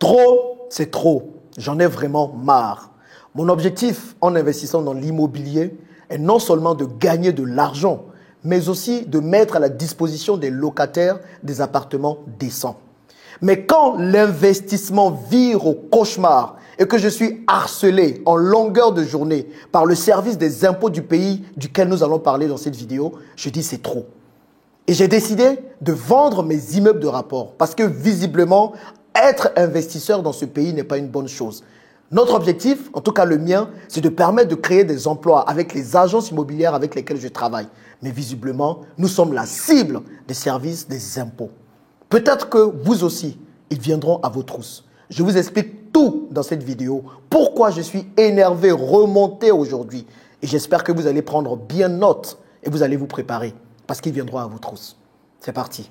Trop, c'est trop. J'en ai vraiment marre. Mon objectif en investissant dans l'immobilier est non seulement de gagner de l'argent, mais aussi de mettre à la disposition des locataires des appartements décents. Mais quand l'investissement vire au cauchemar et que je suis harcelé en longueur de journée par le service des impôts du pays duquel nous allons parler dans cette vidéo, je dis c'est trop. Et j'ai décidé de vendre mes immeubles de rapport parce que visiblement, être investisseur dans ce pays n'est pas une bonne chose. Notre objectif, en tout cas le mien, c'est de permettre de créer des emplois avec les agences immobilières avec lesquelles je travaille. Mais visiblement, nous sommes la cible des services des impôts. Peut-être que vous aussi, ils viendront à vos trousses. Je vous explique tout dans cette vidéo, pourquoi je suis énervé, remonté aujourd'hui. Et j'espère que vous allez prendre bien note et vous allez vous préparer parce qu'ils viendront à vos trousses. C'est parti.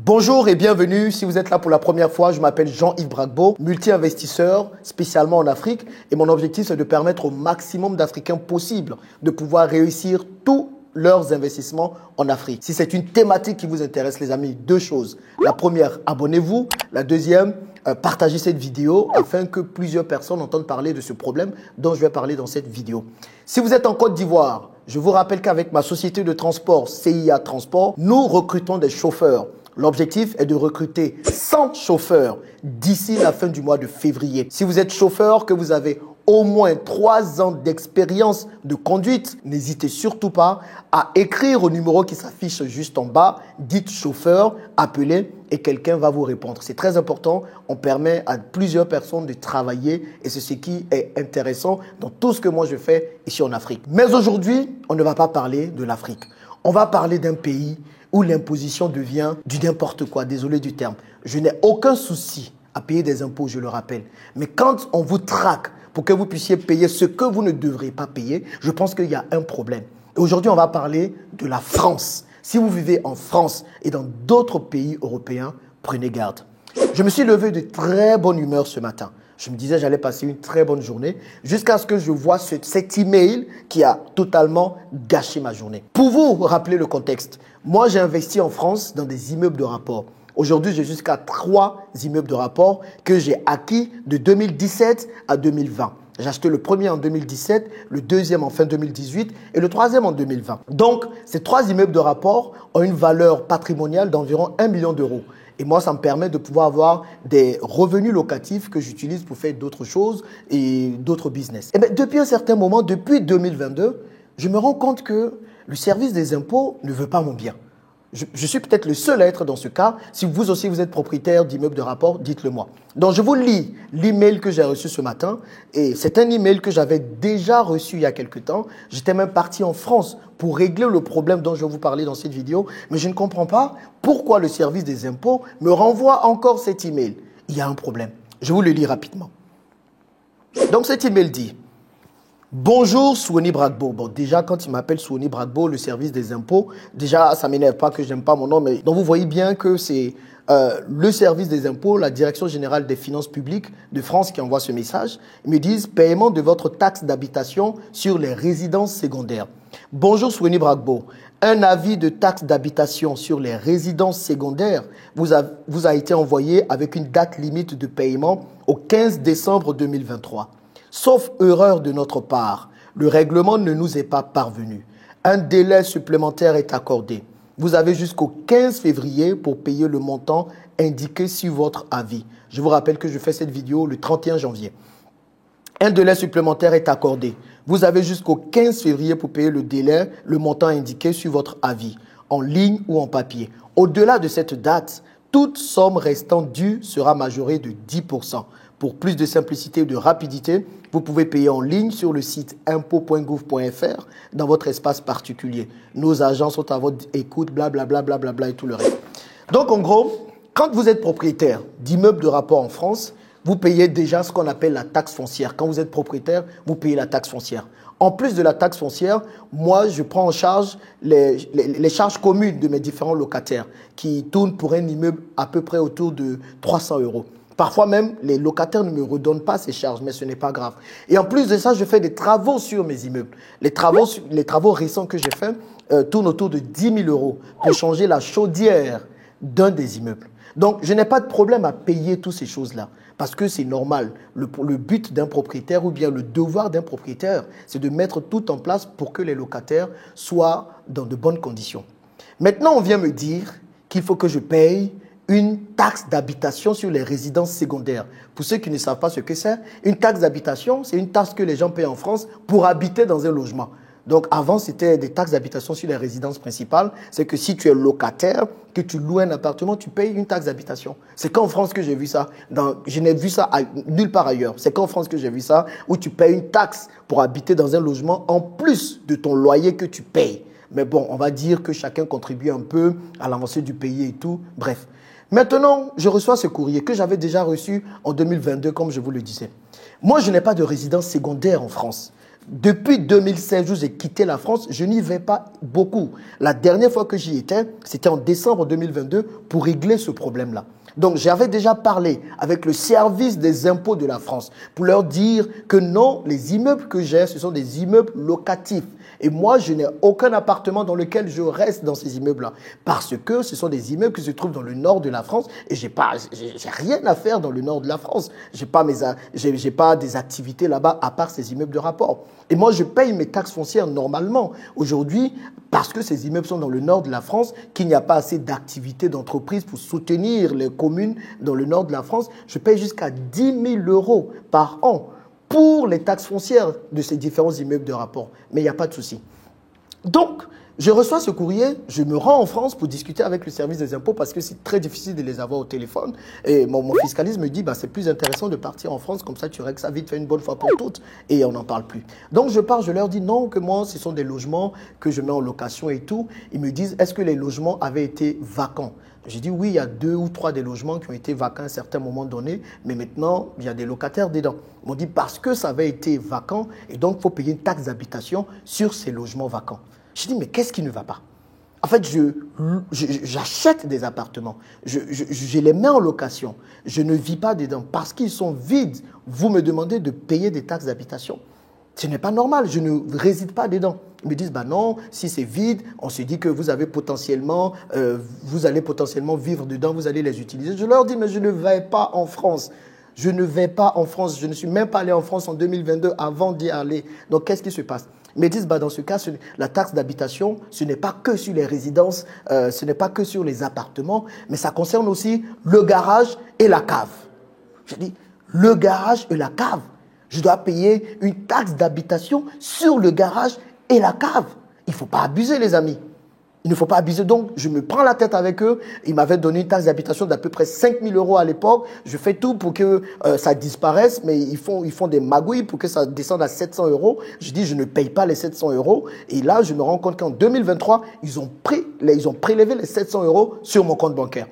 Bonjour et bienvenue. Si vous êtes là pour la première fois, je m'appelle Jean-Yves Bragbo, multi-investisseur spécialement en Afrique. Et mon objectif, c'est de permettre au maximum d'Africains possible de pouvoir réussir tous leurs investissements en Afrique. Si c'est une thématique qui vous intéresse, les amis, deux choses. La première, abonnez-vous. La deuxième, partagez cette vidéo afin que plusieurs personnes entendent parler de ce problème dont je vais parler dans cette vidéo. Si vous êtes en Côte d'Ivoire, je vous rappelle qu'avec ma société de transport CIA Transport, nous recrutons des chauffeurs. L'objectif est de recruter 100 chauffeurs d'ici la fin du mois de février. Si vous êtes chauffeur, que vous avez au moins 3 ans d'expérience de conduite, n'hésitez surtout pas à écrire au numéro qui s'affiche juste en bas. Dites chauffeur, appelez et quelqu'un va vous répondre. C'est très important. On permet à plusieurs personnes de travailler et c'est ce qui est intéressant dans tout ce que moi je fais ici en Afrique. Mais aujourd'hui, on ne va pas parler de l'Afrique. On va parler d'un pays où l'imposition devient du n'importe quoi, désolé du terme. Je n'ai aucun souci à payer des impôts, je le rappelle. Mais quand on vous traque pour que vous puissiez payer ce que vous ne devrez pas payer, je pense qu'il y a un problème. Et aujourd'hui, on va parler de la France. Si vous vivez en France et dans d'autres pays européens, prenez garde. Je me suis levé de très bonne humeur ce matin. Je me disais j'allais passer une très bonne journée jusqu'à ce que je vois cet email qui a totalement gâché ma journée. Pour vous rappeler le contexte, moi j'ai investi en France dans des immeubles de rapport. Aujourd'hui, j'ai jusqu'à 3 immeubles de rapport que j'ai acquis de 2017 à 2020. J'ai acheté le premier en 2017, le deuxième en fin 2018 et le troisième en 2020. Donc, ces 3 immeubles de rapport ont une valeur patrimoniale d'environ 1 million d'euros. Et moi, ça me permet de pouvoir avoir des revenus locatifs que j'utilise pour faire d'autres choses et d'autres business. Et bien, depuis un certain moment, depuis 2022, je me rends compte que le service des impôts ne veut pas mon bien. Je suis peut-être le seul à être dans ce cas. Si vous aussi, vous êtes propriétaire d'immeubles de rapport, dites-le moi. Donc, je vous lis l'email que j'ai reçu ce matin. Et c'est un email que j'avais déjà reçu il y a quelque temps. J'étais même parti en France pour régler le problème dont je vais vous parler dans cette vidéo. Mais je ne comprends pas pourquoi le service des impôts me renvoie encore cet email. Il y a un problème. Je vous le lis rapidement. Donc, cet email dit... Bonjour Soueni Bragbo. Bon, déjà, quand il m'appelle Soueni Bragbo, le service des impôts, déjà, ça ne m'énerve pas que je n'aime pas mon nom, mais donc vous voyez bien que c'est le service des impôts, la Direction générale des finances publiques de France qui envoie ce message. Ils me disent paiement de votre taxe d'habitation sur les résidences secondaires. Bonjour Soueni Bragbo. Un avis de taxe d'habitation sur les résidences secondaires vous a été envoyé avec une date limite de paiement au 15 décembre 2023. Sauf erreur de notre part, le règlement ne nous est pas parvenu. Un délai supplémentaire est accordé. Vous avez jusqu'au 15 février pour payer le montant indiqué sur votre avis. Je vous rappelle que je fais cette vidéo le 31 janvier. Un délai supplémentaire est accordé. Vous avez jusqu'au 15 février pour payer le montant indiqué sur votre avis, en ligne ou en papier. Au-delà de cette date, toute somme restant due sera majorée de 10%. Pour plus de simplicité et de rapidité, vous pouvez payer en ligne sur le site impôt.gouv.fr dans votre espace particulier. Nos agents sont à votre écoute, blablabla, blablabla et tout le reste. Donc, en gros, quand vous êtes propriétaire d'immeubles de rapport en France, vous payez déjà ce qu'on appelle la taxe foncière. Quand vous êtes propriétaire, vous payez la taxe foncière. En plus de la taxe foncière, moi, je prends en charge les charges communes de mes différents locataires qui tournent pour un immeuble à peu près autour de 300 €. Parfois même, les locataires ne me redonnent pas ces charges, mais ce n'est pas grave. Et en plus de ça, je fais des travaux sur mes immeubles. Les travaux récents que j'ai faits tournent autour de 10 000 euros pour changer la chaudière d'un des immeubles. Donc, je n'ai pas de problème à payer toutes ces choses-là parce que c'est normal. Le but d'un propriétaire ou bien le devoir d'un propriétaire, c'est de mettre tout en place pour que les locataires soient dans de bonnes conditions. Maintenant, on vient me dire qu'il faut que je paye une taxe d'habitation sur les résidences secondaires. Pour ceux qui ne savent pas ce que c'est, une taxe d'habitation, c'est une taxe que les gens payent en France pour habiter dans un logement. Donc avant, c'était des taxes d'habitation sur les résidences principales. C'est que si tu es locataire, que tu loues un appartement, tu payes une taxe d'habitation. C'est qu'en France que j'ai vu ça. Je n'ai vu ça nulle part ailleurs. C'est qu'en France que j'ai vu ça, où tu payes une taxe pour habiter dans un logement en plus de ton loyer que tu payes. Mais bon, on va dire que chacun contribue un peu à l'avancée du pays et tout. Bref. Maintenant, je reçois ce courrier que j'avais déjà reçu en 2022, comme je vous le disais. Moi, je n'ai pas de résidence secondaire en France. Depuis 2016, où j'ai quitté la France, je n'y vais pas beaucoup. La dernière fois que j'y étais, c'était en décembre 2022 pour régler ce problème-là. Donc, j'avais déjà parlé avec le service des impôts de la France pour leur dire que non, les immeubles que j'ai, ce sont des immeubles locatifs. Et moi, je n'ai aucun appartement dans lequel je reste dans ces immeubles-là. Parce que ce sont des immeubles qui se trouvent dans le nord de la France et j'ai rien à faire dans le nord de la France. J'ai pas des activités là-bas à part ces immeubles de rapport. Et moi, je paye mes taxes foncières normalement. Aujourd'hui, parce que ces immeubles sont dans le nord de la France, qu'il n'y a pas assez d'activités d'entreprise pour soutenir les communes dans le nord de la France, je paye jusqu'à 10 000 euros par an pour les taxes foncières de ces différents immeubles de rapport. Mais il n'y a pas de souci. Donc, je reçois ce courrier, je me rends en France pour discuter avec le service des impôts parce que c'est très difficile de les avoir au téléphone. Et mon fiscaliste me dit, c'est plus intéressant de partir en France, comme ça tu règles ça vite fait une bonne fois pour toutes et on n'en parle plus. Donc je pars, je leur dis non, que moi ce sont des logements que je mets en location et tout. Ils me disent, est-ce que les logements avaient été vacants? J'ai dit oui, il y a 2 ou 3 des logements qui ont été vacants à un certain moment donné, mais maintenant, il y a des locataires dedans. Ils m'ont dit parce que ça avait été vacant et donc il faut payer une taxe d'habitation sur ces logements vacants. J'ai dit mais qu'est-ce qui ne va pas? En fait, j'achète des appartements, je les mets en location, je ne vis pas dedans parce qu'ils sont vides. Vous me demandez de payer des taxes d'habitation. Ce n'est pas normal, je ne réside pas dedans. Ils me disent, non, si c'est vide, on se dit que vous allez potentiellement vivre dedans, vous allez les utiliser. Je leur dis, mais je ne vais pas en France. Je ne vais pas en France. Je ne suis même pas allé en France en 2022 avant d'y aller. Donc, qu'est-ce qui se passe? Ils me disent, dans ce cas, la taxe d'habitation, ce n'est pas que sur les résidences, ce n'est pas que sur les appartements, mais ça concerne aussi le garage et la cave. Je dis, le garage et la cave. Je dois payer une taxe d'habitation sur le garage et la cave. Il ne faut pas abuser, les amis. Il ne faut pas abuser. Donc, je me prends la tête avec eux. Ils m'avaient donné une taxe d'habitation d'à peu près 5 000 euros à l'époque. Je fais tout pour que ça disparaisse, mais ils font des magouilles pour que ça descende à 700 euros. Je dis, je ne paye pas les 700 euros. Et là, je me rends compte qu'en 2023, ils ont prélevé les 700 euros sur mon compte bancaire.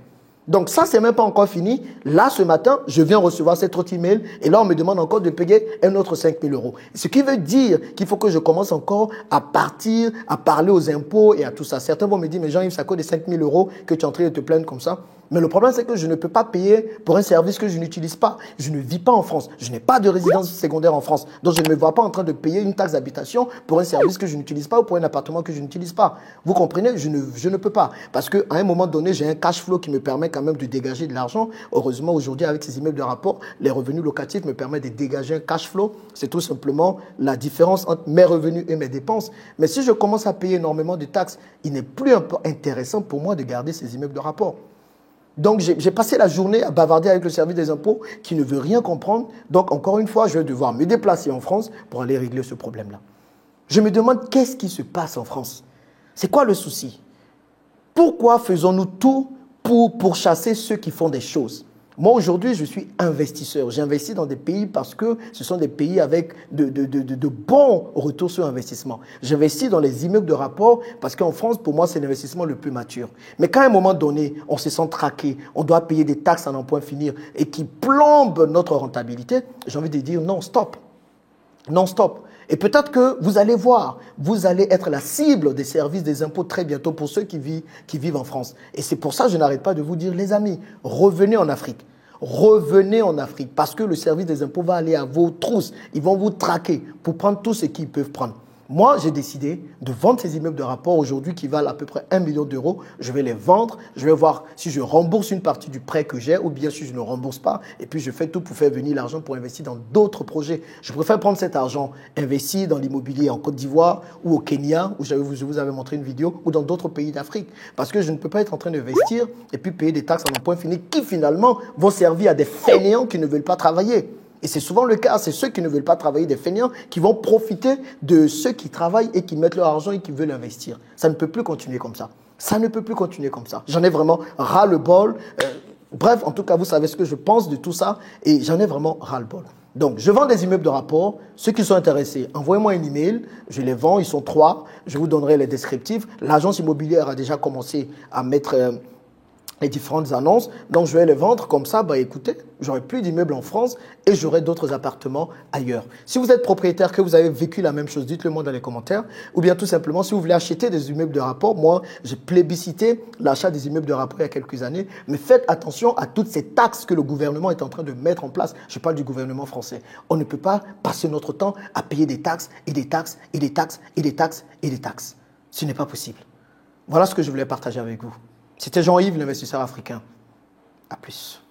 Donc ça, c'est même pas encore fini. Là, ce matin, je viens recevoir cet autre email et là, on me demande encore de payer un autre 5 000 euros. Ce qui veut dire qu'il faut que je commence encore à parler aux impôts et à tout ça. Certains vont me dire, mais Jean-Yves, ça coûte des 5 000 euros que tu es en train de te plaindre comme ça. Mais le problème, c'est que je ne peux pas payer pour un service que je n'utilise pas. Je ne vis pas en France. Je n'ai pas de résidence secondaire en France. Donc, je ne me vois pas en train de payer une taxe d'habitation pour un service que je n'utilise pas ou pour un appartement que je n'utilise pas. Vous comprenez? Je ne peux pas. Parce qu'à un moment donné, j'ai un cash flow qui me permet quand même de dégager de l'argent. Heureusement, aujourd'hui, avec ces immeubles de rapport, les revenus locatifs me permettent de dégager un cash flow. C'est tout simplement la différence entre mes revenus et mes dépenses. Mais si je commence à payer énormément de taxes, il n'est plus intéressant pour moi de garder ces immeubles de rapport. Donc, j'ai passé la journée à bavarder avec le service des impôts qui ne veut rien comprendre. Donc, encore une fois, je vais devoir me déplacer en France pour aller régler ce problème-là. Je me demande qu'est-ce qui se passe en France? C'est quoi le souci? Pourquoi faisons-nous tout pour pourchasser ceux qui font des choses? Moi, aujourd'hui, je suis investisseur. J'investis dans des pays parce que ce sont des pays avec de bons retours sur investissement. J'investis dans les immeubles de rapport parce qu'en France, pour moi, c'est l'investissement le plus mature. Mais quand à un moment donné, on se sent traqué, on doit payer des taxes à n'en point finir et qui plombent notre rentabilité, j'ai envie de dire non, stop. Non, stop. Et peut-être que vous allez voir, vous allez être la cible des services des impôts très bientôt pour ceux qui vivent en France. Et c'est pour ça que je n'arrête pas de vous dire, les amis, revenez en Afrique. revenez en Afrique parce que le service des impôts va aller à vos trousses. Ils vont vous traquer pour prendre tout ce qu'ils peuvent prendre. Moi, j'ai décidé de vendre ces immeubles de rapport aujourd'hui qui valent à peu près 1 million d'euros. Je vais les vendre. Je vais voir si je rembourse une partie du prêt que j'ai ou bien si je ne rembourse pas. Et puis, je fais tout pour faire venir l'argent pour investir dans d'autres projets. Je préfère prendre cet argent, investir dans l'immobilier en Côte d'Ivoire ou au Kenya, où je vous avais montré une vidéo, ou dans d'autres pays d'Afrique. Parce que je ne peux pas être en train d'investir et puis payer des taxes à un point fini qui finalement vont servir à des fainéants qui ne veulent pas travailler. Et c'est souvent le cas, c'est ceux qui ne veulent pas travailler, des fainéants, qui vont profiter de ceux qui travaillent et qui mettent leur argent et qui veulent investir. Ça ne peut plus continuer comme ça. Ça ne peut plus continuer comme ça. J'en ai vraiment ras-le-bol. Bref, en tout cas, vous savez ce que je pense de tout ça et j'en ai vraiment ras-le-bol. Donc, je vends des immeubles de rapport. Ceux qui sont intéressés, envoyez-moi un email. Je les vends, ils sont 3. Je vous donnerai les descriptifs. L'agence immobilière a déjà commencé à mettre les différentes annonces. Donc, je vais les vendre comme ça. Bah, écoutez, j'aurai plus d'immeubles en France et j'aurai d'autres appartements ailleurs. Si vous êtes propriétaire, que vous avez vécu la même chose, dites-le moi dans les commentaires. Ou bien tout simplement, si vous voulez acheter des immeubles de rapport, moi, j'ai plébiscité l'achat des immeubles de rapport il y a quelques années. Mais faites attention à toutes ces taxes que le gouvernement est en train de mettre en place. Je parle du gouvernement français. On ne peut pas passer notre temps à payer des taxes et des taxes et des taxes et des taxes et des taxes. Ce n'est pas possible. Voilà ce que je voulais partager avec vous. C'était Jean-Yves, l'investisseur africain. À plus.